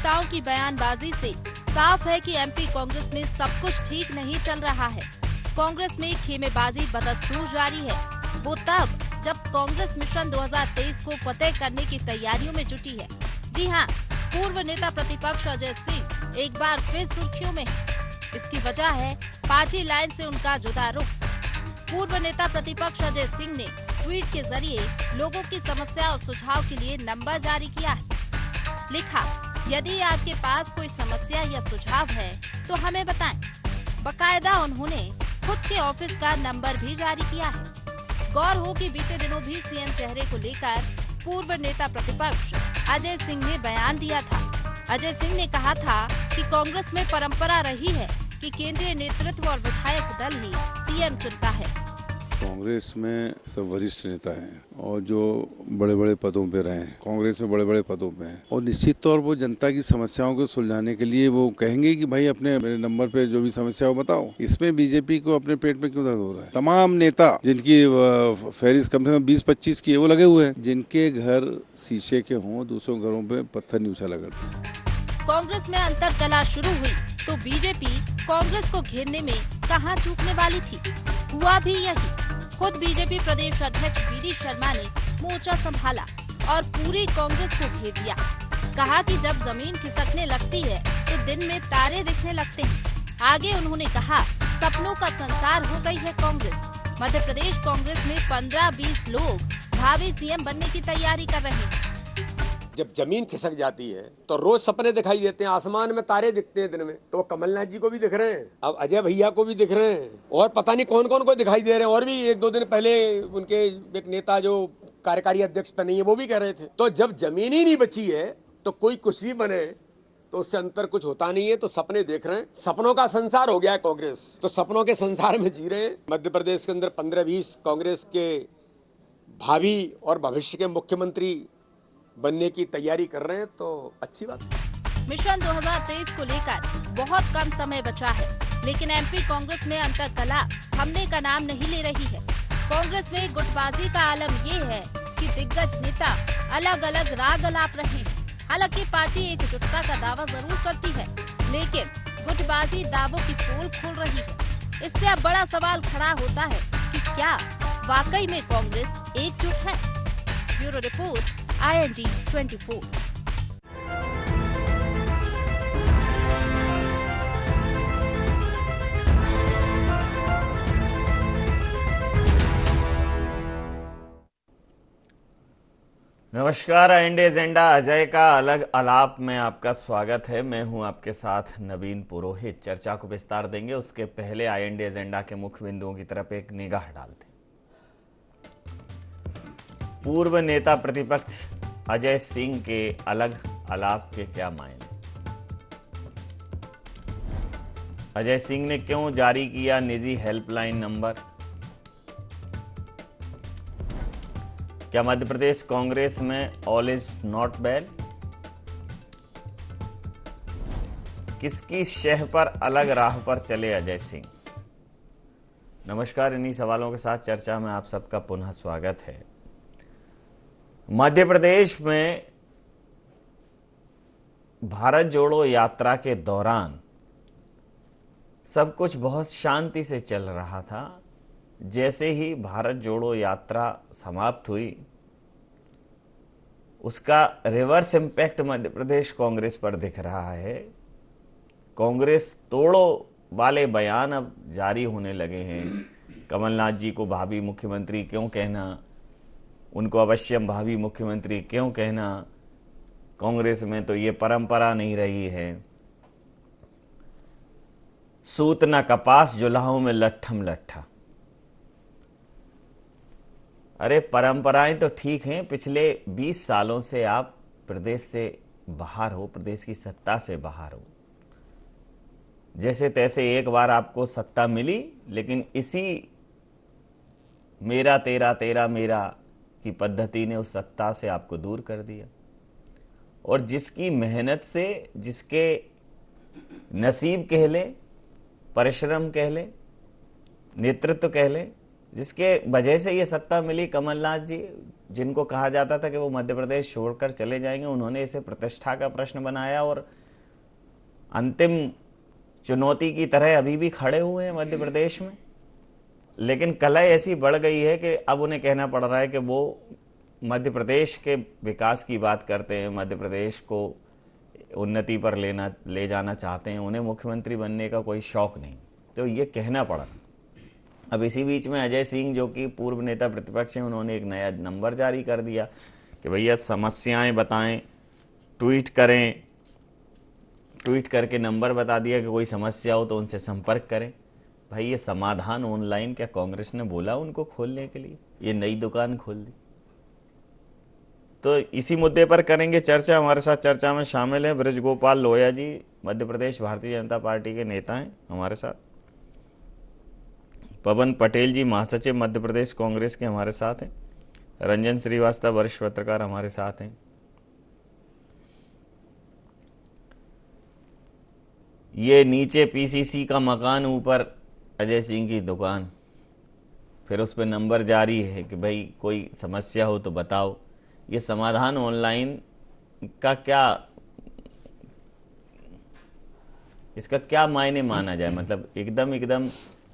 नेताओं की बयानबाजी से साफ है कि एमपी कांग्रेस में सब कुछ ठीक नहीं चल रहा है। कांग्रेस में खेमेबाजी बदस्तूर जारी है। वो तब जब कांग्रेस मिशन 2023 को फतेह करने की तैयारियों में जुटी है। जी हाँ, पूर्व नेता प्रतिपक्ष अजय सिंह एक बार फिर सुर्खियों में है। इसकी वजह है पार्टी लाइन से उनका जुदा रुख। पूर्व नेता प्रतिपक्ष अजय सिंह ने ट्वीट के जरिए लोगों की समस्या और सुझाव के लिए नंबर जारी किया है। लिखा, यदि आपके पास कोई समस्या या सुझाव है तो हमें बताएं। बकायदा उन्होंने खुद के ऑफिस का नंबर भी जारी किया है। गौर हो कि बीते दिनों भी सीएम चेहरे को लेकर पूर्व नेता प्रतिपक्ष अजय सिंह ने बयान दिया था। अजय सिंह ने कहा था कि कांग्रेस में परंपरा रही है कि केंद्रीय नेतृत्व और विधायक दल ही सीएम चुनता है। कांग्रेस में सब वरिष्ठ नेता हैं और जो बड़े बड़े पदों पे रहे हैं, कांग्रेस में बड़े बड़े पदों पे हैं और निश्चित तौर पर जनता की समस्याओं को सुलझाने के लिए वो कहेंगे कि भाई अपने मेरे नंबर पे जो भी समस्या हो बताओ। इसमें बीजेपी को अपने पेट पे क्यों दर्द हो रहा है? तमाम नेता जिनकी फहरिस्त कम से कम 20-25 की है वो लगे हुए हैं। जिनके घर शीशे के हों, दूसरों घरों पे पत्थर नहीं उछाला करते। कांग्रेस में अंतरकलह शुरू हुई तो बीजेपी कांग्रेस को घेरने में कहां चूकने वाली थी। हुआ भी यही। खुद बीजेपी प्रदेश अध्यक्ष वीडी शर्मा ने मोर्चा संभाला और पूरी कांग्रेस को घेर दिया। कहा कि जब जमीन खिसकने लगती है तो दिन में तारे दिखने लगते हैं। आगे उन्होंने कहा, सपनों का संसार हो गई है कांग्रेस। मध्य प्रदेश कांग्रेस में 15-20 लोग भावी सीएम बनने की तैयारी कर रहे हैं। जब जमीन खिसक जाती है तो रोज सपने दिखाई देते हैं, आसमान में तारे दिखते हैं दिन में। तो कमलनाथ जी को भी दिख रहे हैं, अब अजय भैया को भी दिख रहे हैं और पता नहीं कौन कौन को दिखाई दे रहे हैं। और भी 1-2 दिन पहले उनके एक नेता जो कार्यकारी अध्यक्ष बने हैं वो भी कह रहे थे। तो जब जमीन ही नहीं बची है तो कोई कुछ भी बने तो उससे अंतर कुछ होता नहीं है। तो सपने देख रहे हैं, सपनों का संसार हो गया है कांग्रेस। तो सपनों के संसार में जी रहे हैं। मध्य प्रदेश के अंदर 15-20 कांग्रेस के भावी और भविष्य के मुख्यमंत्री बनने की तैयारी कर रहे हैं, तो अच्छी बात है। मिशन 2023 को लेकर बहुत कम समय बचा है, लेकिन एमपी कांग्रेस में अंतरकलह थमने का नाम नहीं ले रही है। कांग्रेस में गुटबाजी का आलम ये है कि दिग्गज नेता अलग अलग राग अलाप रहे हैं। हालांकि पार्टी एकजुटता का दावा जरूर करती है, लेकिन गुटबाजी दावों की पोल खोल रही है। इससे अब बड़ा सवाल खड़ा होता है कि क्या वाकई में कांग्रेस एकजुट है। Bureau report, IND 24। नमस्कार, IND एजेंडा अजय का अलग आलाप में आपका स्वागत है। मैं हूं आपके साथ नवीन पुरोहित। चर्चा को विस्तार देंगे, उसके पहले IND एजेंडा के मुख्य बिंदुओं की तरफ एक निगाह डालते। पूर्व नेता प्रतिपक्ष अजय सिंह के अलग आलाप के क्या मायने? अजय सिंह ने क्यों जारी किया निजी हेल्पलाइन नंबर? क्या मध्य प्रदेश कांग्रेस में ऑल इज नॉट वेल? किसकी शह पर अलग राह पर चले अजय सिंह? नमस्कार, इन्हीं सवालों के साथ चर्चा में आप सबका पुनः स्वागत है। मध्य प्रदेश में भारत जोड़ो यात्रा के दौरान सब कुछ बहुत शांति से चल रहा था। जैसे ही भारत जोड़ो यात्रा समाप्त हुई, उसका रिवर्स इम्पैक्ट मध्य प्रदेश कांग्रेस पर दिख रहा है। कांग्रेस तोड़ो वाले बयान अब जारी होने लगे हैं। कमलनाथ जी को भावी मुख्यमंत्री क्यों कहना, उनको अवश्यम भावी मुख्यमंत्री क्यों कहना, कांग्रेस में तो ये परंपरा नहीं रही है। सूत न कपास जुलाहों में लट्ठम लट्ठा। अरे परंपराएं तो ठीक हैं, पिछले 20 सालों से आप प्रदेश से बाहर हो, प्रदेश की सत्ता से बाहर हो। जैसे तैसे एक बार आपको सत्ता मिली, लेकिन इसी मेरा तेरा तेरा मेरा की पद्धति ने उस सत्ता से आपको दूर कर दिया। और जिसकी मेहनत से, जिसके नसीब कह ले, परिश्रम कह ले, नेतृत्व कह ले, जिसके वजह से ये सत्ता मिली कमलनाथ जी, जिनको कहा जाता था कि वो मध्य प्रदेश छोड़कर चले जाएंगे, उन्होंने इसे प्रतिष्ठा का प्रश्न बनाया और अंतिम चुनौती की तरह अभी भी खड़े हुए हैं मध्य प्रदेश में। लेकिन कलह ऐसी बढ़ गई है कि अब उन्हें कहना पड़ रहा है कि वो मध्य प्रदेश के विकास की बात करते हैं, मध्य प्रदेश को उन्नति पर ले जाना चाहते हैं, उन्हें मुख्यमंत्री बनने का कोई शौक नहीं, तो ये कहना पड़ा। अब इसी बीच में अजय सिंह, जो कि पूर्व नेता प्रतिपक्ष हैं, उन्होंने एक नया नंबर जारी कर दिया कि भैया समस्याएं बताएं, ट्वीट करें। ट्वीट करके नंबर बता दिया कि कोई समस्या हो तो उनसे संपर्क करें। भाई ये समाधान ऑनलाइन क्या कांग्रेस ने बोला उनको खोलने के लिए? ये नई दुकान खोल दी। तो इसी मुद्दे पर करेंगे चर्चा। हमारे साथ चर्चा में शामिल हैं ब्रजगोपाल लोहिया जी, मध्य प्रदेश भारतीय जनता पार्टी के नेता हैं हमारे साथ। पवन पटेल जी, महासचिव मध्य प्रदेश कांग्रेस के हमारे साथ हैं। रंजन श्रीवास्तव, वरिष्ठ पत्रकार हमारे साथ हैं। ये नीचे पीसीसी का मकान, ऊपर अजय सिंह की दुकान, फिर उस पर नंबर जारी है कि भाई कोई समस्या हो तो बताओ। ये समाधान ऑनलाइन का क्या, इसका क्या मायने माना जाए? मतलब एकदम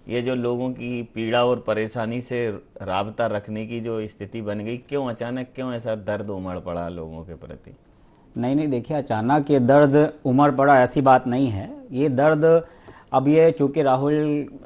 ये जो लोगों की पीड़ा और परेशानी से राबता रखने की जो स्थिति बन गई, क्यों अचानक, क्यों ऐसा दर्द उमड़ पड़ा लोगों के प्रति? नहीं देखिए, अचानक ये दर्द उमड़ पड़ा ऐसी बात नहीं है। ये दर्द अब ये चूँकि राहुल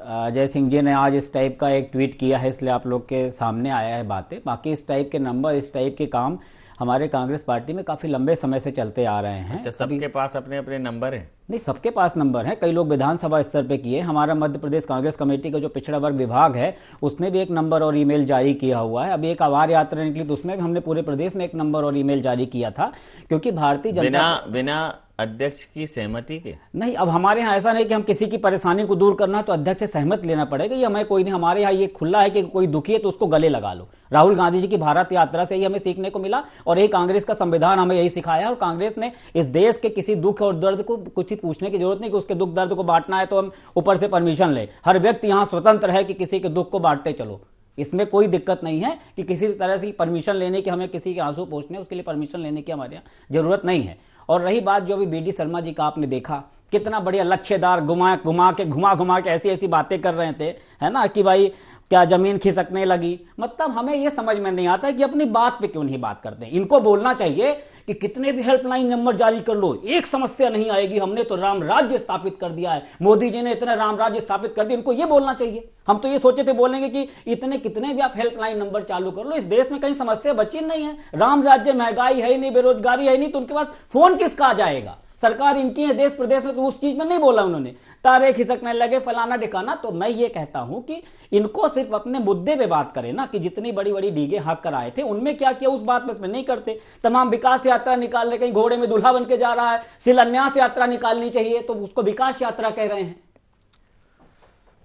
अजय सिंह जी ने आज इस टाइप का एक ट्वीट किया है, इसलिए आप लोग के सामने आया है बातें। बाकी इस टाइप के नंबर, इस टाइप के काम हमारे कांग्रेस पार्टी में काफ़ी लंबे समय से चलते आ रहे हैं। अच्छा, सबके पास अपने अपने नंबर हैं? नहीं, सबके पास नंबर हैं। कई लोग विधानसभा स्तर पे किए। हमारा मध्य प्रदेश कांग्रेस कमेटी का जो पिछड़ा वर्ग विभाग है, उसने भी एक नंबर और ईमेल जारी किया हुआ है। अभी एक आवार यात्रा निकली तो उसमें भी हमने पूरे प्रदेश में एक नंबर और ईमेल जारी किया था, क्योंकि भारतीय जनता बिना अध्यक्ष की सहमति के नहीं। अब हमारे यहाँ ऐसा नहीं कि हम किसी की परेशानी को दूर करना है तो अध्यक्ष से सहमत लेना पड़ेगा, ये हमें कोई नहीं। हमारे यहाँ ये खुला है कि कोई दुखी है तो उसको गले लगा लो। राहुल गांधी जी की भारत यात्रा से ही हमें सीखने को मिला और यही कांग्रेस का संविधान हमें यही सिखाया। और कांग्रेस ने इस देश के किसी दुख और दर्द को कुछ ही पूछने की जरूरत नहीं कि उसके दुख दर्द को बांटना है तो हम ऊपर से परमिशन ले। हर व्यक्ति यहाँ स्वतंत्र है कि किसी के दुख को बांटते चलो, इसमें कोई दिक्कत नहीं है कि किसी तरह से परमिशन लेने की, हमें किसी के आंसू पोंछने, उसके लिए परमिशन लेने की हमारे यहाँ जरूरत नहीं है। और रही बात जो अभी बीडी शर्मा जी का, आपने देखा कितना बढ़िया लच्छेदार घुमा के ऐसी बातें कर रहे थे, है ना, कि भाई क्या जमीन खिसकने लगी। मतलब हमें यह समझ में नहीं आता है कि अपनी बात पे क्यों नहीं बात करते हैं। इनको बोलना चाहिए कि कितने भी हेल्पलाइन नंबर जारी कर लो, एक समस्या नहीं आएगी, हमने तो राम राज्य स्थापित कर दिया है, मोदी जी ने इतना राम राज्य स्थापित कर दिया। इनको ये बोलना चाहिए। हम तो ये सोचे थे बोलेंगे कि इतने कितने भी आप हेल्पलाइन नंबर चालू कर लो, इस देश में कहीं समस्या बची नहीं है। राम राज्य, महंगाई है ही नहीं, बेरोजगारी है ही नहीं, तो उनके पास फोन किसका आ जाएगा? सरकार इनकी है देश प्रदेश में, तो उस चीज में नहीं बोला उन्होंने। तारे खिसकने लगे, फलाना ढिकाना। तो मैं ये कहता हूं कि इनको सिर्फ अपने मुद्दे पे बात करें ना, कि जितनी बड़ी बड़ी डीगे हाँक कर आए थे उनमें क्या किया, उस बात में इसमें नहीं करते। तमाम विकास यात्रा निकाल रहे, कहीं घोड़े में दूल्हा बन के जा रहा है, शिलान्यास यात्रा निकालनी चाहिए तो उसको विकास यात्रा कह रहे हैं।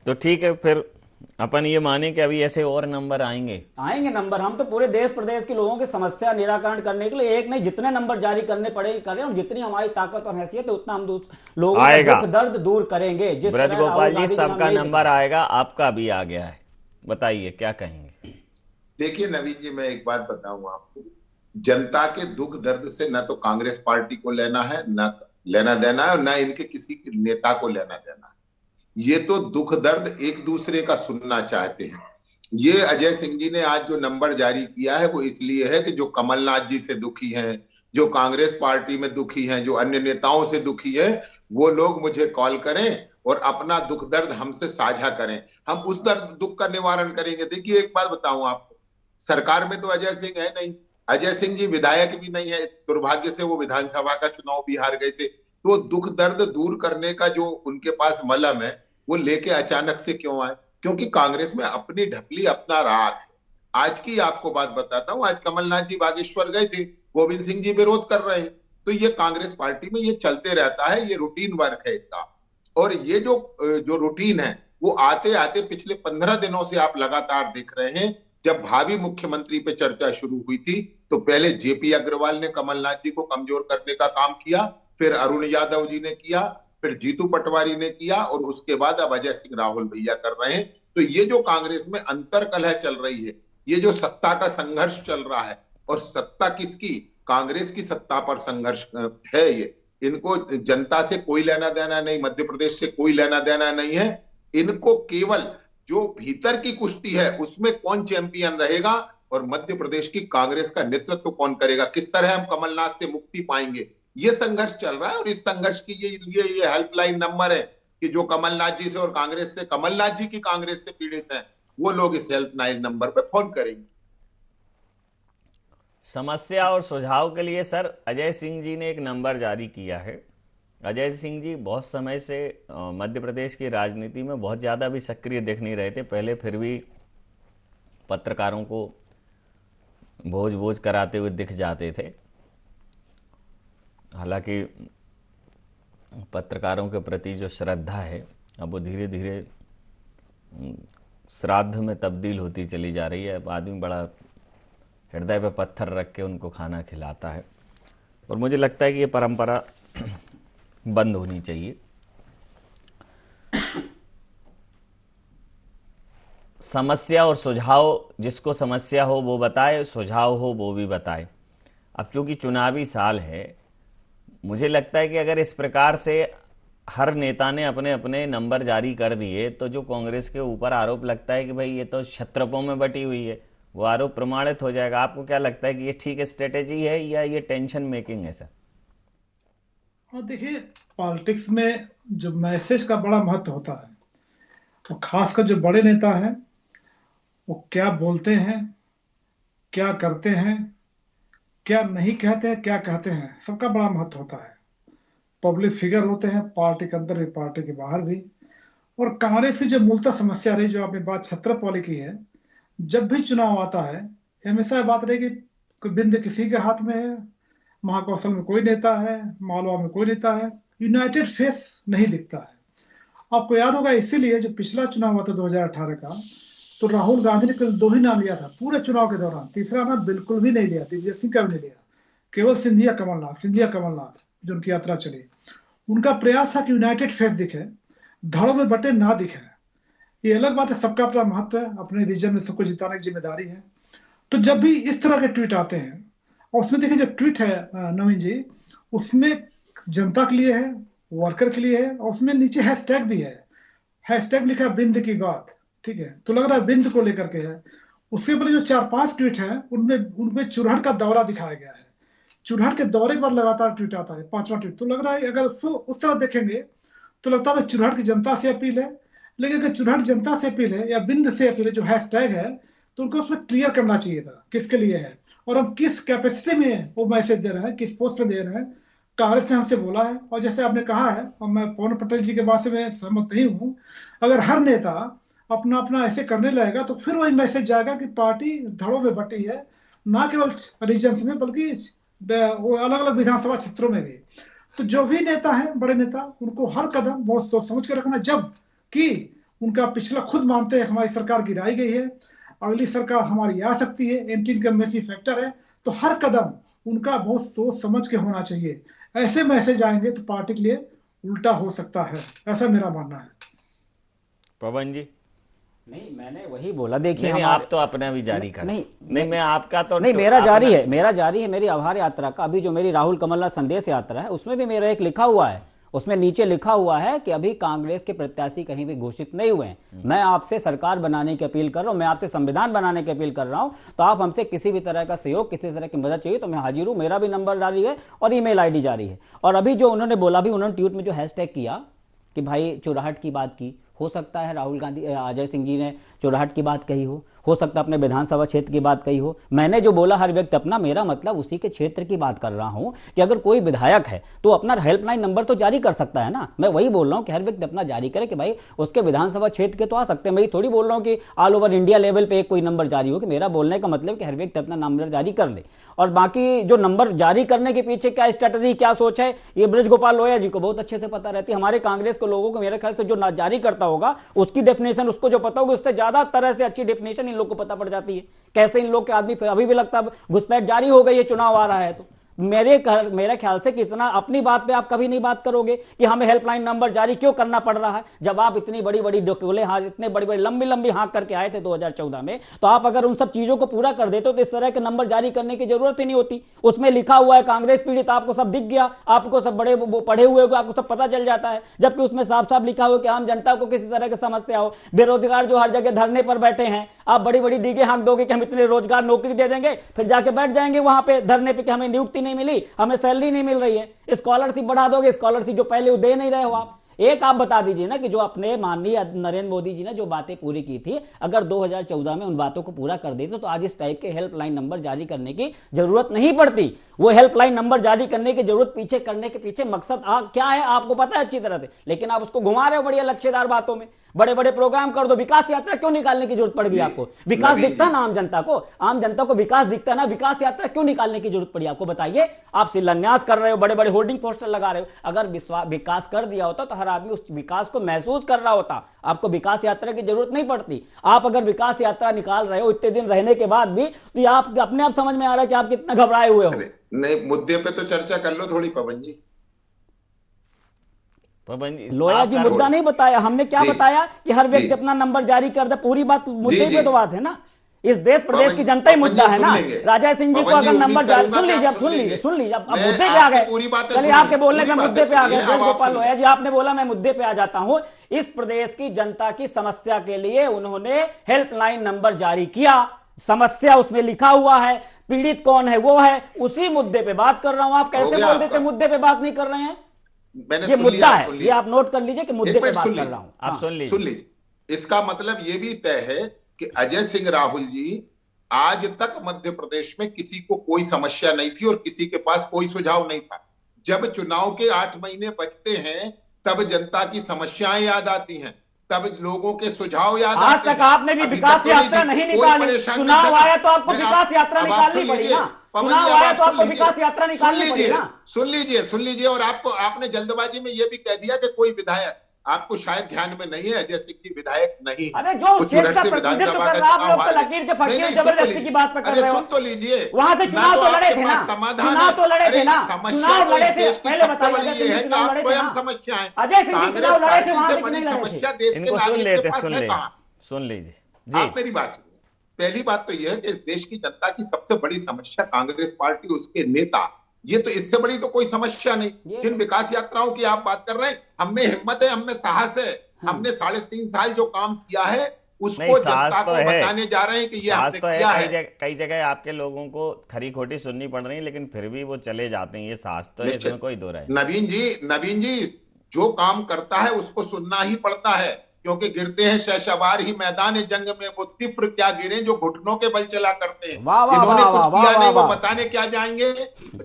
तो ठीक है, फिर अपन ये माने कि अभी ऐसे और नंबर आएंगे नंबर। हम तो पूरे देश प्रदेश के लोगों की समस्या निराकरण करने के लिए एक नहीं, जितने नंबर जारी करने पड़े करें, और जितनी हमारी ताकत और हैसियत है उतना हम लोगों का दुख दर्द दूर करेंगे। ब्रजगोपाल जी, सबका नंबर आएगा, आपका भी आ गया है, बताइए क्या कहेंगे? देखिए नवीन जी, मैं एक बात बताऊं आपको, जनता के दुख दर्द से न तो कांग्रेस पार्टी को लेना है, न लेना देना है, और न इनके किसी नेता को लेना देना है। ये तो दुख दर्द एक दूसरे का सुनना चाहते हैं। ये अजय सिंह जी ने आज जो नंबर जारी किया है वो इसलिए है कि जो कमलनाथ जी से दुखी हैं, जो कांग्रेस पार्टी में दुखी हैं, जो अन्य नेताओं से दुखी है, वो लोग मुझे कॉल करें और अपना दुख दर्द हमसे साझा करें, हम उस दर्द दुख का निवारण करेंगे। देखिए एक बात बताऊं आपको, सरकार में तो अजय सिंह है नहीं, अजय सिंह जी विधायक भी नहीं है, दुर्भाग्य से वो विधानसभा का चुनाव भी हार गए थे। तो दुख दर्द दूर करने का जो उनके पास मलम है वो लेके अचानक से क्यों आए? क्योंकि कांग्रेस में अपनी ढपली अपना राग है। आज की आपको बात बताता हूं, आज कमलनाथ जी बागेश्वर गए थे, गोविंद सिंह जी विरोध कर रहे हैं, तो ये कांग्रेस पार्टी में ये चलते रहता है, ये रूटीन वर्क है इनका। और ये जो रूटीन है वो आते आते पिछले 15 दिनों से आप लगातार देख रहे हैं। जब भावी मुख्यमंत्री पे चर्चा शुरू हुई थी तो पहले जेपी अग्रवाल ने कमलनाथ जी को कमजोर करने का काम किया, फिर अरुण यादव जी ने किया, फिर जीतू पटवारी ने किया और उसके बाद अब अजय सिंह राहुल भैया कर रहे हैं। तो ये जो कांग्रेस में अंतर्कलह चल रही है, ये जो सत्ता का संघर्ष चल रहा है, और सत्ता किसकी, कांग्रेस की सत्ता पर संघर्ष है। ये इनको जनता से कोई लेना देना नहीं, मध्य प्रदेश से कोई लेना देना नहीं है। इनको केवल जो भीतर की कुश्ती है उसमें कौन चैंपियन रहेगा और मध्य प्रदेश की कांग्रेस का नेतृत्व कौन करेगा, किस तरह हम कमलनाथ से मुक्ति पाएंगे, ये संघर्ष चल रहा है। और इस संघर्ष की ये हेल्पलाइन नंबर है कि जो कमलनाथ जी से और कांग्रेस से, कमलनाथ जी की कांग्रेस से पीड़ित हैं, वो लोग इस हेल्पलाइन नंबर पे फोन करेंगे। समस्या और सुझाव के लिए सर अजय सिंह जी ने एक नंबर जारी किया है। अजय सिंह जी बहुत समय से मध्य प्रदेश की राजनीति में बहुत ज़्यादा भी सक्रिय दिख नहीं रहे थे पहले, फिर भी पत्रकारों को भोज कराते हुए दिख जाते थे। हालांकि पत्रकारों के प्रति जो श्रद्धा है अब वो धीरे धीरे श्राद्ध में तब्दील होती चली जा रही है। अब आदमी बड़ा हृदय पे पत्थर रख के उनको खाना खिलाता है, और मुझे लगता है कि ये परंपरा बंद होनी चाहिए। समस्या और सुझाव, जिसको समस्या हो वो बताए, सुझाव हो वो भी बताए। अब चूंकि चुनावी साल है, मुझे लगता है कि अगर इस प्रकार से हर नेता ने अपने अपने नंबर जारी कर दिए तो जो कांग्रेस के ऊपर आरोप लगता है कि भाई ये तो क्षत्रपों में बटी हुई है, वो आरोप प्रमाणित हो जाएगा। आपको क्या लगता है कि ये ठीक स्ट्रेटेजी है या ये टेंशन मेकिंग है सर? और देखिए, पॉलिटिक्स में जो मैसेज का बड़ा महत्व होता है, और खासकर जो बड़े नेता हैं वो क्या बोलते हैं, क्या करते हैं, क्या नहीं कहते हैं, क्या कहते हैं, सबका बड़ा महत्व होता है। पब्लिक फिगर होते हैं, पार्टी के अंदर भी पार्टी के बाहर भी। और कांग्रेस की जो मूलतः समस्या रही, जो आपने बात छत्रपौली की है, जब भी चुनाव आता है हमेशा बात रही कि बिंद किसी के हाथ में है, महाकौशल में कोई नेता है, मालवा में कोई नेता है, यूनाइटेड फेस नहीं दिखता है। आपको याद होगा, इसीलिए जो पिछला चुनाव हुआ था 2018 का, तो राहुल गांधी ने केवल 2 ही नाम लिया था पूरे चुनाव के दौरान, तीसरा नाम बिल्कुल भी नहीं लिया, दिग्विजय सिंह का भी नहीं लिया, केवल सिंधिया कमलनाथ जो उनकी यात्रा चली। उनका प्रयास था कि यूनाइटेड फेस दिखे, धड़ों में बटे ना दिखे। ये अलग बात है, सबका अपना महत्व है, अपने रीजन में सबको जिताने की जिम्मेदारी है। तो जब भी इस तरह के ट्वीट आते हैं, और उसमें देखिए जो ट्वीट है नवीन जी, उसमें जनता के लिए है, वर्कर के लिए है, और उसमें नीचे हैशटैग भी है। हैशटैग लिखा है बिंद की बात, ठीक है, तो लग रहा है बिंद को लेकर के है। उसके पहले जो 4-5 ट्वीट है उनमें चुरहट का दौरा दिखाया गया है। चुरहट के दौरे के बाद लगातार ट्वीट आता है, 5वां ट्वीट। तो लग रहा है अगर उसको उस तरह देखेंगे तो लगता है चुरहट की जनता से अपील है। लेकिन अगर चुरहट जनता से अपील है या बिंद से अपील है, जो हैशटैग है, तो उनको उसमें क्लियर करना चाहिए था किसके लिए है और हम किस कैपेसिटी में वो मैसेज दे रहे हैं, किस पोस्ट पे दे रहे हैं। कांग्रेस ने हमसे बोला है, और जैसे आपने कहा है, और मैं पवन पटेल जी के बात से मैं सहमत नहीं हूँ, अगर हर नेता अपना अपना ऐसे करने लगेगा तो फिर वही मैसेज जाएगा कि पार्टी धड़ों में बटी है, ना केवल रीजन्स में बल्कि अलग अलग विधानसभा क्षेत्रों में भी। तो जो भी नेता है, बड़े नेता, उनको हर कदम बहुत सोच समझ के रखना, जब कि उनका पिछला खुद मानते हैं हमारी सरकार गिराई गई है, अगली सरकार हमारी आ सकती है, एंटी इनकम्बेंसी फैक्टर है, तो हर कदम उनका बहुत सोच समझ के होना चाहिए। ऐसे मैसेज आएंगे तो पार्टी के लिए उल्टा हो सकता है, ऐसा मेरा मानना है। पवन जी? नहीं, मैंने वही बोला। देखिए, नहीं, आप तो अपना भी जारी कर। नहीं, मैं आपका तो नहीं, मेरा जारी है मेरी आभार यात्रा का। अभी जो मेरी राहुल कमलनाथ संदेश यात्रा है, उसमें भी मेरा एक लिखा हुआ है, उसमें नीचे लिखा हुआ है कि अभी कांग्रेस के प्रत्याशी कहीं भी घोषित नहीं हुए हैं। मैं आपसे सरकार बनाने की अपील कर रहा हूं, मैं आपसे संविधान बनाने की अपील कर रहा हूं। तो आप हमसे किसी भी तरह का सहयोग, किसी तरह की मदद चाहिए तो मैं हाजिर हूं। मेरा भी नंबर जारी है और ईमेल आईडी जारी है। और अभी जो उन्होंने बोला, भी उन्होंने ट्वीट में जो हैशटैग किया कि भाई चुराहट की बात की, हो सकता है राहुल गांधी, अजय सिंह जी ने चुराहट की बात कही हो सकता है अपने विधानसभा क्षेत्र की बात कही हो। मैंने जो बोला हर व्यक्ति अपना, मेरा मतलब उसी के क्षेत्र की बात कर रहा हूं कि अगर कोई विधायक है तो अपना हेल्पलाइन नंबर तो जारी कर सकता है ना। मैं वही बोल रहा हूं कि हर व्यक्ति अपना जारी करे कि भाई उसके विधानसभा क्षेत्र के तो आ सकते हैं। मैं थोड़ी बोल रहा हूं कि ऑल ओवर इंडिया लेवल पे एक कोई नंबर जारी हो। कि मेरा बोलने का मतलब कि हर व्यक्ति अपना नंबर जारी कर ले। और बाकी जो नंबर जारी करने के पीछे क्या स्ट्रेटजी, क्या सोच है, ये ब्रज गोपाल लोहिया जी को बहुत अच्छे से पता रहती है। हमारे कांग्रेस के लोगों को मेरे ख्याल से जो जारी करता होगा उसकी डेफिनेशन उसको जो पता होगी, उससे ज्यादा तरह से अच्छी डेफिनेशन इन लोग को पता पड़ जाती है। कैसे इन लोग के आदमी, अभी भी लगता है घुसपैठ जारी हो गई है, चुनाव आ रहा है तो मेरे ख्याल से कि इतना अपनी बात पे आप कभी नहीं बात करोगे कि हमें हेल्पलाइन नंबर जारी क्यों करना पड़ रहा है, जब आप इतनी बड़ी बड़ी डोले हाँ इतने बड़ी बड़ी लंबी लंबी हाँक करके आए थे 2014 में, तो आप अगर उन सब चीजों को पूरा कर देते तो इस तरह के नंबर जारी करने की जरूरत ही नहीं होती। उसमें लिखा हुआ है कांग्रेस पीड़ित, आपको सब दिख गया, आपको सब बड़े पढ़े हुए को आपको सब पता चल जाता है, जबकि उसमें साफ साफ लिखा हुआ कि आम जनता को किसी तरह की समस्या हो, बेरोजगार जो हर जगह धरने पर बैठे हैं, आप बड़ी बड़ी डीगे हाँक दोगे कि हम इतने रोजगार नौकरी दे देंगे, फिर जाके बैठ जाएंगे वहां पे धरने पे कि हमें नियुक्ति नहीं मिली, हमें सैलरी नहीं मिल रही है, स्कॉलरशिप बढ़ा दोगे, स्कॉलरशिप जो पहले दे नहीं रहे हो आप। एक आप बता दीजिए ना कि जो अपने माननीय नरेंद्र मोदी जी ने जो बातें पूरी की थी, अगर 2014 में उन बातों को पूरा कर देते तो आज इस टाइप के हेल्पलाइन नंबर जारी करने की जरूरत नहीं पड़ती। वो हेल्पलाइन नंबर जारी करने की जरूरत पीछे करने के पीछे मकसद क्या है आपको पता है अच्छी तरह से, लेकिन आप उसको घुमा रहे हो बढ़िया लक्ष्यदार बातों में। बड़े बड़े प्रोग्राम कर दो, विकास यात्रा क्यों निकालने की जरूरत पड़ गई आपको? विकास दिखता ना आम जनता को, आम जनता को विकास दिखता ना, विकास यात्रा क्यों निकालने की जरूरत पड़ी आपको? बताइए। आप शिलान्यास कर रहे हो, बड़े बड़े होर्डिंग पोस्टर लगा रहे हो, अगर विकास कर दिया होता तो हर आदमी उस विकास को महसूस कर रहा होता, आपको विकास यात्रा की जरूरत नहीं पड़ती। आप अगर विकास यात्रा निकाल रहे हो इतने दिन रहने के बाद भी, तो आप अपने आप समझ में आ रहा है कि आप कितना घबराए हुए हो। नहीं, मुद्दे पे तो चर्चा कर लो थोड़ी पवन जी। लोया जी मुद्दा नहीं बताया हमने, क्या बताया कि हर व्यक्ति अपना नंबर जारी कर दे, पूरी बात मुद्दे पे तो बात है ना, इस देश प्रदेश की जनता ही मुद्दा है ना। राजा सिंह जी को अगर नंबर जारी, सुन लीजिए अब मुद्दे पे आ गए, चलिए आपके बोलने में मुद्दे पे आ गए। गोपाल लोया जी आपने बोला, मैं मुद्दे पे आ जाता हूं। इस प्रदेश की जनता की समस्या के लिए उन्होंने हेल्पलाइन नंबर जारी किया, समस्या उसमें लिखा हुआ है, पीड़ित कौन है वो है, उसी मुद्दे पे बात कर रहा हूं। आप कैसे बोल देते मुद्दे पे बात नहीं कर रहे हैं? ये मुद्दा है, ये आप नोट कर लीजिए कि मुद्दे पे बात कर रहा हूं। आप सुन लीजिए। इसका मतलब ये भी तय है कि अजय सिंह राहुल जी आज तक मध्य प्रदेश में किसी को कोई समस्या नहीं थी और किसी के पास कोई सुझाव नहीं था। जब चुनाव के 8 महीने बचते हैं तब जनता की समस्याएं याद आती हैं, तब लोगों के सुझाव याद आते हैं। आज तक आपने भी विकास यात्रा नहीं निकाली, चुनाव आया तो आपको विकास यात्रा निकालनी पड़ी ना, चुनाव आया तो आपको विकास यात्रा निकालनी पड़ी ना। सुन लीजिए। और आपने जल्दबाजी में यह भी कह दिया कि कोई विधायक, आपको शायद ध्यान में नहीं है अजय सिंह जी विधायक नहीं। अरे जो क्षेत्र का प्रतिनिधित्व कर रहा आप लोग तो लकीर के फकीर जबरदस्ती की बात पर कर रहे हो। सुन तो लीजिए, वहां से चुनाव तो लड़े थे ना, चुनाव तो लड़े थे ना, चुनाव लड़े थे, पहले बताइए अजय सिंह जी चुनाव लड़े थे ना, समस्याएं अजय सिंह जी चुनाव लड़े थे, वहां से नहीं लड़े थे। इनको सुन लीजिए। आप मेरी बात सुनिए। पहली बात तो यह है कि इस देश की जनता की सबसे बड़ी समस्या कांग्रेस पार्टी, उसके नेता, ये तो इससे बड़ी तो कोई समस्या नहीं। जिन विकास यात्राओं की आप बात कर रहे हैं, हमें हिम्मत है, हमें साहस है, हमने 3.5 साल जो काम किया है उसको जनता को बताने जा रहे हैं कि ये हमने किया है। कई जगह आपके लोगों को खरी खोटी सुननी पड़ रही है, लेकिन फिर भी वो चले जाते हैं, ये साहस तो है, इसमें कोई दो राय। नवीन जी जो काम करता है उसको सुनना ही पड़ता है, क्योंकि गिरते हैं शहसवार ही मैदान जंग में, वो तिफ्र क्या गिरे जो घुटनों के बल चला करते हैं। जिन्होंने कुछ किया नहीं वो बताने क्या जाएंगे,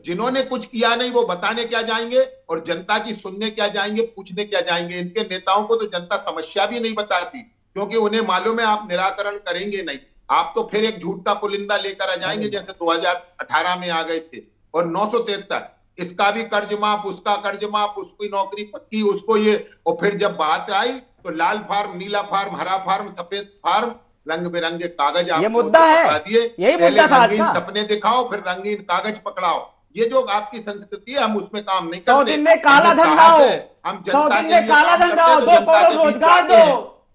जिन्होंने कुछ किया नहीं वो बताने क्या जाएंगे, और जनता की सुनने क्या जाएंगे, पूछने क्या जाएंगे। इनके नेताओं को तो जनता समस्या भी नहीं बताती, क्योंकि उन्हें मालूम है आप निराकरण करेंगे नहीं, आप तो फिर एक झूठ का पुलिंदा लेकर आ जाएंगे जैसे 2018 में आ गए थे। और 973 इसका भी कर्ज माफ, उसका कर्ज माफ, उसकी नौकरी पक्की, उसको ये, और फिर जब बात आई तो लाल फार्म, नीला फार्म, हरा फार्म, सफेद फार्म, रंग बिरंगे कागज ये मुद्दा है, यही मुद्दा था आज का। सपने दिखाओ फिर रंगीन कागज पकड़ाओ, ये जो आपकी संस्कृति है हम उसमें काम नहीं करते। 100 दिन में काला धन लाओ, हम जनता के लिए काम करते हैं, 2 करोड़ रोजगार दो,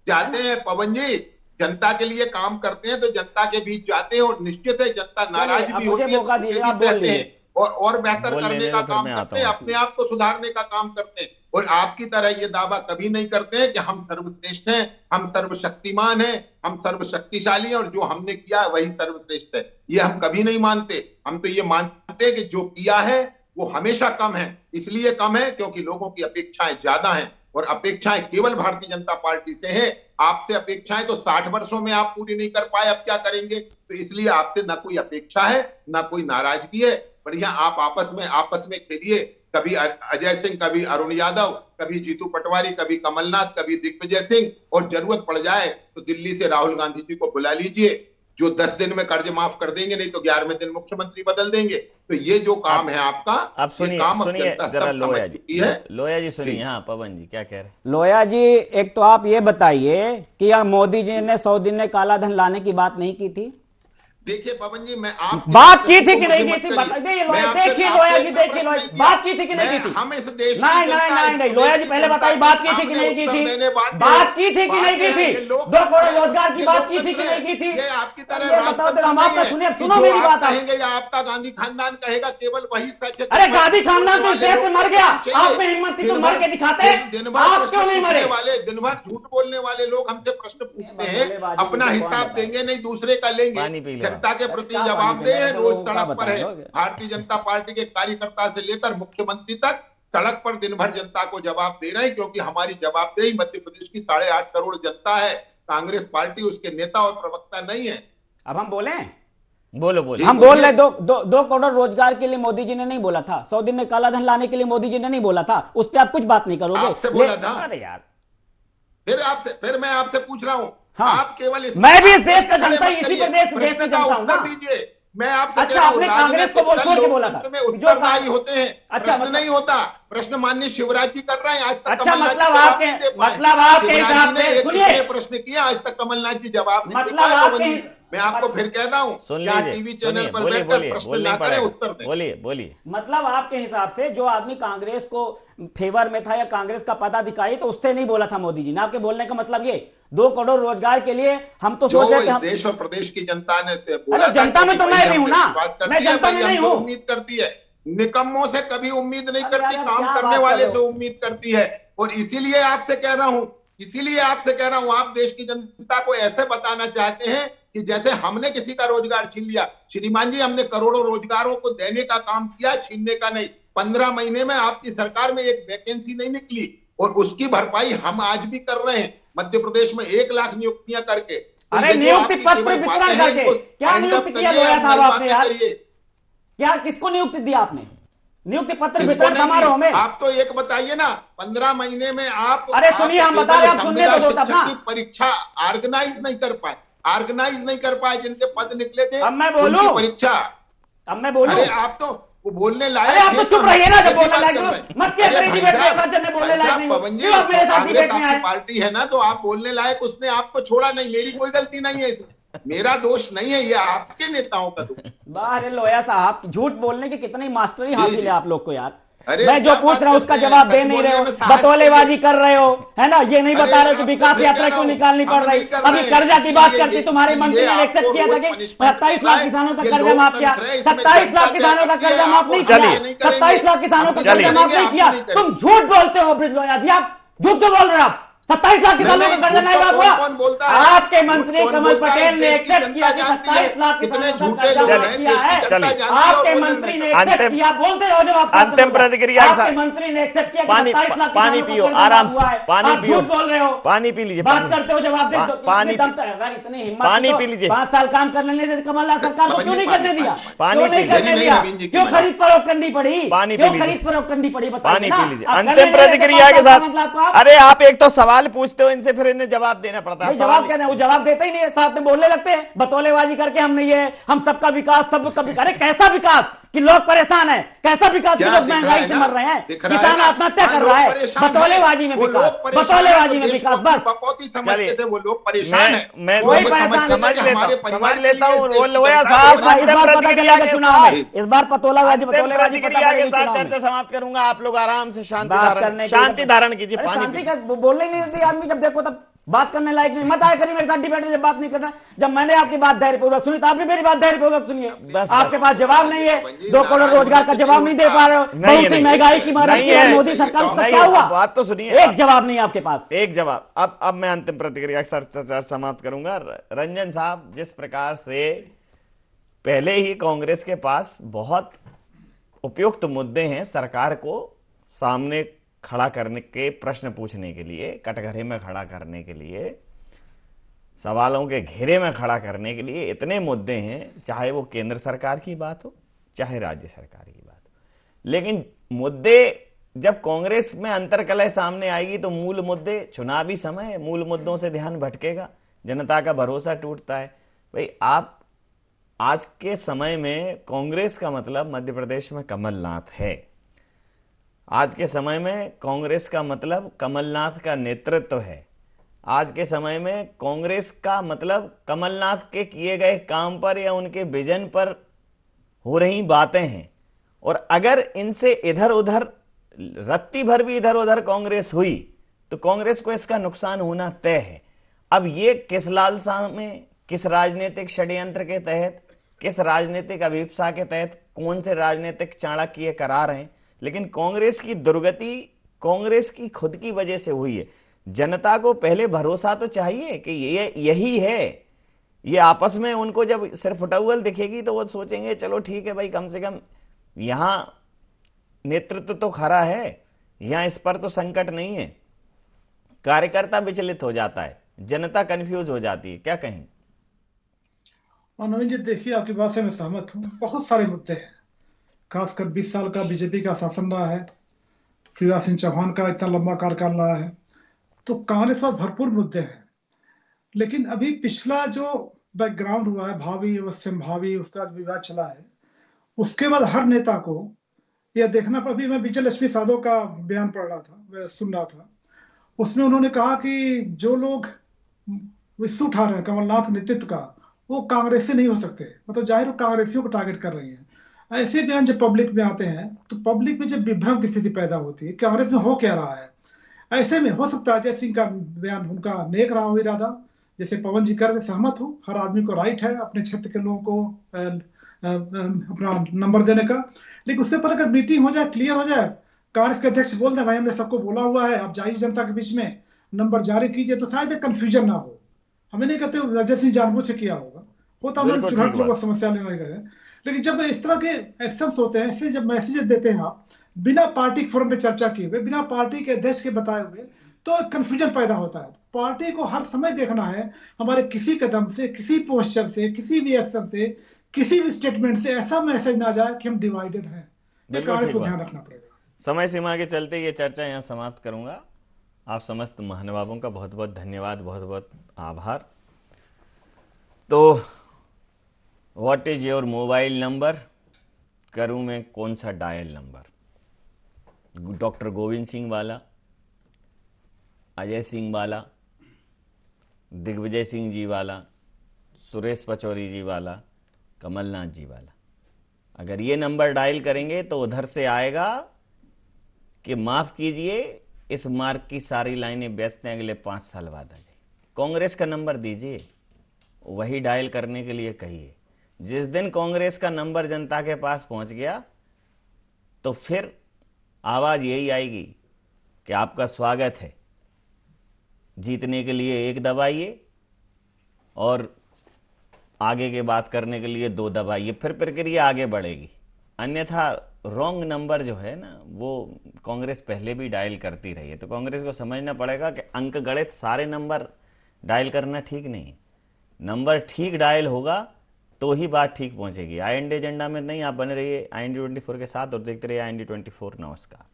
जाते हैं पवन जी, जनता के लिए काम करते हैं तो जनता के बीच जाते हैं, और निश्चित है जनता नाराज भी होती है और बेहतर करने का काम करते हैं, अपने आप को सुधारने का काम करते हैं। और आपकी तरह ये दावा कभी नहीं करते हैं कि हम सर्वश्रेष्ठ हैं, हम सर्वशक्तिमान हैं, हम सर्वशक्तिशाली हैं और जो हमने किया वही सर्वश्रेष्ठ है। ये हम कभी नहीं मानते। हम तो ये मानते हैं कि जो किया है वो हमेशा कम है। इसलिए कम है क्योंकि लोगों की अपेक्षाएं ज्यादा हैं, और अपेक्षाएं केवल भारतीय जनता पार्टी से है। आपसे अपेक्षाएं तो 60 वर्षों में आप पूरी नहीं कर पाए, अब क्या करेंगे? तो इसलिए आपसे ना कोई अपेक्षा है ना कोई नाराजगी है। बढ़िया, आप आपस में खेलिए, कभी अजय सिंह, कभी अरुण यादव, कभी जीतू पटवारी, कभी कमलनाथ, कभी दिग्विजय सिंह, और जरूरत पड़ जाए तो दिल्ली से राहुल गांधी जी को बुला लीजिए, जो 10 दिन में कर्ज माफ कर देंगे, नहीं तो 11वें दिन मुख्यमंत्री बदल देंगे। तो ये जो काम है आपका, अब सुनिए जरा लोया जी सुनिए। हाँ पवन जी क्या कह रहे हैं? लोया जी, एक तो आप ये बताइए कि मोदी जी ने 100 दिन में काला धन लाने की बात नहीं की थी? देखिए पवन जी, मैं आप बात की थी कि नहीं की थी? देखिए लोया जी, देखिए लोया, बात की थी कि नहीं की थी? हम इस देश नहीं, लोया जी पहले बताइए, बात की थी कि नहीं की थी? बात की थी कि नहीं की थी? 2 करोड़ रोजगार की बात की थी कि नहीं की थी? ये आपकी तरह बताओ, हम आपका सुनो मेरी बात कहेंगे या आपका गांधी खानदान कहेगा, केवल वही सच है। अरे गांधी खानदान तो इस देश में मर गया, आप में हिम्मत थी तो मर के दिखाते, आप क्यों नहीं मरे? दिन भर झूठ बोलने वाले लोग हमसे प्रश्न पूछते हैं, अपना हिसाब देंगे नहीं, दूसरे का लेंगे। जनता के प्रति जवाब दे, रोज सड़क पर है। भारतीय जनता पार्टी के कार्यकर्ता से लेकर मुख्यमंत्री तक सड़क पर दिन भर जनता को जवाब दे रहे हैं, क्योंकि हमारी जवाबदेही मध्य प्रदेश की 8.5 करोड़ जनता है। कांग्रेस पार्टी उसके नेता और प्रवक्ता नहीं है। अब हम बोले, बोलो हम बोल रहे 2 करोड़ रोजगार के लिए मोदी जी ने नहीं बोला था, 100 दिन में काला धन लाने के लिए मोदी जी ने नहीं बोला था, उस पर आप कुछ बात नहीं करोगे? आपसे बोला था। अरे यार, फिर मैं आपसे पूछ रहा हूं, हाँ, आप केवल मैं भी इस देश का जनता, इसी प्रदेश की जनता हूं ना। दीजिए, मैं आपसे अच्छा, आपने कांग्रेस को छोड़ के बोला था में उत्तरदायी होते हैं। अच्छा, प्रश्न नहीं होता, प्रश्न माननीय शिवराज जी कर रहे हैं आज तक। अच्छा, मतलब आपके हिसाब से सुनिए, प्रश्न किया आज तक कमलनाथ जी जवाब नहीं मतलब आपके, मैं आपको फिर कहता हूं, क्या टीवी चैनल पर बैठकर प्रश्न ना करें, उत्तर दें। बोलिए। मतलब आपके हिसाब से जो आदमी कांग्रेस को फेवर में था या कांग्रेस का पदाधिकारी, तो उससे नहीं बोला था मोदी जी ने? आपके बोलने का मतलब ये 2 करोड़ रोजगार के लिए हम तो सोच रहे थे, देश और प्रदेश की जनता ने से बोला, जनता में तो मैं भी हूं ना, मैं जनता में नहीं हूं। उम्मीद करती है, निकम्मों से कभी उम्मीद नहीं करती, काम करने वाले से उम्मीद करती है। और इसीलिए आपसे कह रहा हूं, आप देश की जनता को ऐसे बताना चाहते हैं कि जैसे हमने किसी का रोजगार छीन लिया। श्रीमान जी, हमने करोड़ों रोजगारों को देने का काम किया, छीनने का नहीं। 15 महीने में आपकी सरकार में एक वैकेंसी नहीं निकली, और उसकी भरपाई हम आज भी कर रहे हैं मध्य प्रदेश में 1 लाख नियुक्तियां करके। अरे नियुक्ति पत्र वितरण करके क्या नियुक्ति किया लोया साहब आपने यार? क्या किसको नियुक्ति दिया आपने? नियुक्ति पत्र वितरण समारोह में आप तो एक बताइए ना, 15 महीने में आप, अरे सुनिए, हम बता रहे हैं, आप सुनने तो दो तब ना। परीक्षा ऑर्गेनाइज नहीं कर पाए जिनके पद निकले थे। अब मैं बोलूं परीक्षा, अब मैं बोलूं? अरे आप तो वो बोलने लायक, अरे आप तो चुप रहिए ना, जब बोलने लायक मत क्या करें डिबेट में, जब मैं बोलने लायक नहीं हूं, क्यों आप मेरे साथ डिबेट में आए? पार्टी है ना, तो आप बोलने लायक, उसने आपको छोड़ा नहीं, मेरी कोई गलती नहीं है इसमें, मेरा दोष नहीं है, ये आपके नेताओं का दोष। अरे लोया साहब, झूठ बोलने की कितनी मास्टरी हासिल है आप लोग को यार। अरे मैं जो पूछ रहा हूं उसका जवाब दे नहीं रहे हो, बतौलेबाजी कर रहे हो, है ना? ये नहीं बता रहे हो कि विकास यात्रा क्यों निकालनी पड़ रही। अभी कर्जा की बात करती, तुम्हारे मंत्री ने एक्सेप्ट किया था कि 27 लाख किसानों का कर्जा माफ किया, 27 लाख किसानों का कर्जा माफ नहीं किया, 27 लाख किसानों का कर्जा माफ नहीं किया। तुम झूठ बोलते हो ब्रिज लोया जी, आप झूठ क्यों बोल रहे हो? आप 27 लाख किसानों का कर्जा नहीं माफ हुआ? आपके मंत्री कमल पटेल ने एक्सेप्ट किया कि 27 लाख किसानों का कर्जा माफ किया है। आपके मंत्री ने एक्सेप्ट किया, बोलते रहो जब आप अंतिम प्रतिक्रिया। आपके मंत्री ने एक्सेप्ट किया कि 27 लाख पानी पियो, आराम से पानी पियो, झूठ बोल रहे हो, पानी पी लीजिए, बात करते हो जवाब दे दो। पानी, अगर इतनी हिम्मत, पानी पी लीजिए। 5 साल काम करने नहीं देते कमलनाथ सरकार को, क्यों नहीं करने दिया? पानी क्यों नहीं करने दिया? क्यों खरीद फरोख्त करनी पड़ी? क्यों खरीद फरोख्त करनी पड़ी? पानी पी लीजिए अंतिम प्रतिक्रिया के साथ। अरे आप एक तो सवाल पूछते हो इनसे, फिर इन्हें जवाब देना पड़ता है। जवाब क्या, वो जवाब देते ही नहीं है, साथ में बोलने लगते हैं, बतौलेबाजी करके हम नहीं है, हम सबका विकास, सबका विकास। अरे कैसा विकास कि लोग परेशान है? कैसा विकास कि लोग महंगाई से मर रहे हैं, किसान आत्महत्या कर रहा है? बतौलेबाजी में विकास, बतौलेबाजी में विकास, बस समझते थे वो लोग परेशान है। मैं कोई समझ लेता हूँ। वो लोया साहब, इस बार पता चलेगा चुनाव में, इस बार बतौलेबाजी के साथ चर्चा समाप्त करूंगा। आप लोग आराम से शांति धारण कीजिए। शांति का बोलने नहीं देती आदमी, जब देखो तब बात करने लायक नहीं। मत आया करिए मेरे साथ डिबेट में, जब बात नहीं करना। जब मैंने आपकी बात धैर्यपूर्वक सुनी, तो आप भी मेरी बात धैर्यपूर्वक सुनिए। आपके पास जवाब नहीं है, 2 करोड़ रोजगार का जवाब नहीं दे पा रहे हो, बहुत ही महंगाई की मार मोदी सरकार का क्या हुआ? बात तो सुनिए, एक जवाब नहीं है आपके पास, एक जवाब। अब मैं अंतिम प्रतिक्रिया चर्चा समाप्त करूंगा। रंजन साहब, जिस प्रकार से पहले ही कांग्रेस के पास बहुत उपयुक्त मुद्दे हैं सरकार को सामने खड़ा करने के, प्रश्न पूछने के लिए, कटघरे में खड़ा करने के लिए, सवालों के घेरे में खड़ा करने के लिए इतने मुद्दे हैं, चाहे वो केंद्र सरकार की बात हो चाहे राज्य सरकार की बात हो। लेकिन मुद्दे जब कांग्रेस में अंतर्कलह सामने आएगी तो मूल मुद्दे, चुनावी समय मूल मुद्दों से ध्यान भटकेगा, जनता का भरोसा टूटता है। भाई आप आज के समय में कांग्रेस का मतलब मध्य प्रदेश में कमलनाथ है। आज के समय में कांग्रेस का मतलब कमलनाथ का नेतृत्व है। आज के समय में कांग्रेस का मतलब कमलनाथ के किए गए काम पर या उनके विजन पर हो रही बातें हैं। और अगर इनसे इधर उधर रत्ती भर भी इधर उधर कांग्रेस हुई तो कांग्रेस को इसका नुकसान होना तय है। अब ये किस लालसा में, किस राजनीतिक षड्यंत्र के तहत, किस राजनीतिक अभिप्सा के तहत, कौन से राजनीतिक चाणक्य करा रहे हैं, लेकिन कांग्रेस की दुर्गति कांग्रेस की खुद की वजह से हुई है। जनता को पहले भरोसा तो चाहिए कि ये यही है। ये आपस में उनको जब सिर्फ उटाउल दिखेगी तो वो सोचेंगे चलो ठीक है भाई, कम से कम यहां नेतृत्व तो खरा है, यहां इस पर तो संकट नहीं है। कार्यकर्ता विचलित हो जाता है, जनता कंफ्यूज हो जाती है। क्या कहेंगे? और नवीन जी देखिए, आपकी बात से मैं सहमत हूँ। बहुत सारे मुद्दे हैं, खासकर 20 साल का बीजेपी का शासन रहा है, शिवराज सिंह चौहान का इतना लंबा कार्यकाल रहा है, तो कांग्रेस पर भरपूर मुद्दे हैं। लेकिन अभी पिछला जो बैकग्राउंड हुआ है, भावी अवश्यम भावी, उसका विवाद चला है, उसके बाद हर नेता को यह देखना पड़ा। अभी मैं विजय लक्ष्मी साधो का बयान पढ़ रहा था, मैं सुन रहा था, उसमें उन्होंने कहा कि जो लोग विश्व उठा रहे हैं कमलनाथ नेतृत्व का, वो कांग्रेस से नहीं हो सकते। मतलब जाहिर हो कांग्रेसियों को टारगेट कर रही है। ऐसे बयान जब पब्लिक में आते हैं तो पब्लिक में जब विभ्रम की स्थिति पैदा होती है, कांग्रेस में हो क्या रहा है। ऐसे में हो सकता है अजय सिंह का बयान उनका नेक रहा हो इरादा, जैसे पवन जी कर सहमत हो, हर आदमी को राइट है अपने क्षेत्र के लोगों को अपना नंबर देने का। लेकिन उसके पर अगर मीटिंग हो जाए, क्लियर हो जाए, कांग्रेस के अध्यक्ष बोल दे भाई हमने सबको बोला हुआ है, आप जाइए जनता के बीच में नंबर जारी कीजिए, तो शायद कंफ्यूजन ना हो। हमें नहीं कहते अजय सिंह जानबूझ से किया होगा, होता उन्होंने चुनाव लोगों को समस्या लेने गए। लेकिन जब इस तरह के एक्शंस होते हैं, ऐसे जब मैसेज देते हैं आप बिना पार्टी फोरम पे चर्चा किए हुए, बिना पार्टी के अध्यक्ष के बताए हुए, तो कंफ्यूजन पैदा होता है। पार्टी को हर समय देखना है हमारे किसी कदम से, किसी पोस्चर से, किसी भी एक्शन से, किसी भी स्टेटमेंट से ऐसा मैसेज ना जाए कि हम डिवाइडेड हैं। कांग्रेस को ध्यान रखना पड़ेगा। समय सीमा के चलते ये चर्चा यहाँ समाप्त करूंगा। आप समस्त महानुभावों का बहुत बहुत धन्यवाद, बहुत बहुत आभार। तो what is your mobile number, करूं मैं कौन सा dial number? Doctor Govind Singh वाला, अजय सिंह वाला, दिग्विजय सिंह जी वाला, सुरेश पचौरी जी वाला, कमलनाथ जी वाला? अगर ये नंबर डायल करेंगे तो उधर से आएगा कि माफ कीजिए इस मार्ग की सारी लाइनें व्यस्त हैं, अगले 5 साल बाद आ जाए। कांग्रेस का नंबर दीजिए, वही डायल करने के लिए कहिए। जिस दिन कांग्रेस का नंबर जनता के पास पहुंच गया तो फिर आवाज यही आएगी कि आपका स्वागत है, जीतने के लिए 1 दबाइए और आगे के बात करने के लिए 2 दबाइए, फिर प्रक्रिया आगे बढ़ेगी। अन्यथा रॉन्ग नंबर जो है ना, वो कांग्रेस पहले भी डायल करती रही है। तो कांग्रेस को समझना पड़ेगा कि अंक गणित सारे नंबर डायल करना ठीक नहीं है। नंबर ठीक डायल होगा तो ही बात ठीक पहुंचेगी। IND एजेंडा में नहीं, आप बने रहिए IND 24 के साथ और देखते रहिए IND 24। नमस्कार।